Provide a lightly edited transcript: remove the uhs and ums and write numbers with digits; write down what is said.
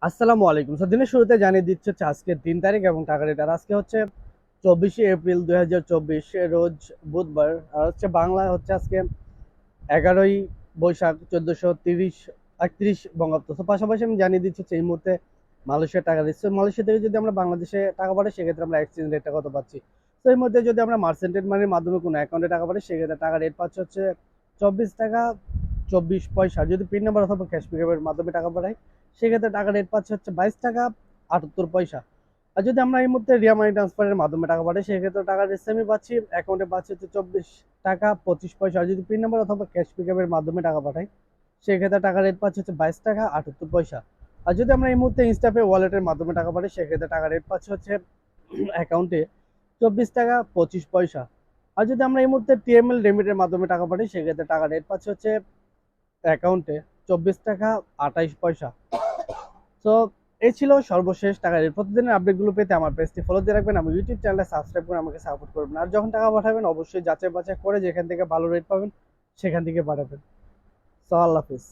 আসসালামু আলাইকুম। দিনের শুরুতে জানিয়ে দিচ্ছি হচ্ছে আজকে ৩ তারিখ এবং টাকা রেট। আর আজকে হচ্ছে ২৪শে এপ্রিল ২০২৪ রোজ বুধবার। আর হচ্ছে বাংলা হচ্ছে আজকে ১১ই বৈশাখ ১৪৩০ বঙ্গাব্দ। পাশাপাশি আমি জানিয়ে দিচ্ছি হচ্ছে এই মুহূর্তে মালয়েশিয়ার টাকা রেট। মালয়েশিয়া থেকে যদি আমরা বাংলাদেশে টাকা পাঠাই সেক্ষেত্রে আমরা এক্সচেঞ্জ রেটটা কত পাচ্ছি। এই মধ্যে যদি আমরা মার্চেন্টেড মানির মাধ্যমে কোনো অ্যাকাউন্টে টাকা পাঠাই সেক্ষেত্রে টাকা রেট পাচ্ছে হচ্ছে 24 টাকা 24 পয়সা। যদি পিন নাম্বার অথবা ক্যাশ পিকআপের মাধ্যমে টাকা পাঠাই সেক্ষেত্রে টাকা রেট পাচ্ছে হচ্ছে 22 টাকা 78 পয়সা। আর যদি আমরা এই মুহূর্তে রিয়া মানি ট্রান্সফারের মাধ্যমে টাকা পাঠাই সেক্ষেত্রে টাকা রেট সেমই পাচ্ছি, অ্যাকাউন্টে পাচ্ছি হচ্ছে 24 টাকা 25 পয়সা। আর যদি পিন নাম্বার অথবা ক্যাশ পিকআপের মাধ্যমে টাকা পাঠাই সেক্ষেত্রে টাকা রেট পাচ্ছে হচ্ছে 22 টাকা 78 পয়সা। আর যদি আমরা এই মুহূর্তে ইনস্টাপে ওয়ালেটের মাধ্যমে টাকা পাঠাই সেক্ষেত্রে টাকা রেট পাচ্ছে হচ্ছে অ্যাকাউন্টে 24 টাকা 25 পয়সা। আর যদি আমরা এই মুহূর্তে টিএমএল রেমিটের মাধ্যমে টাকা পাঠাই সেক্ষেত্রে টাকা রেট পাচ্ছে হচ্ছে অ্যাকাউন্টে 24 টাকা 28 পয়সা। তো এই ছিল সর্বশেষ টাকা রেট। প্রতিদিনের আপডেটগুলো পেতে আমার পেজটি ফলো দিয়ে রাখবেন, আমার ইউটিউব চ্যানেলটা সাবস্ক্রাইব করে আমাকে সাপোর্ট করবেন। আর যখন টাকা পাঠাবেন অবশ্যই যাচাই বাছাই করে যেখান থেকে ভালো রেট পাবেন সেখান থেকে পাঠাবেন। আল্লাহ হাফিজ।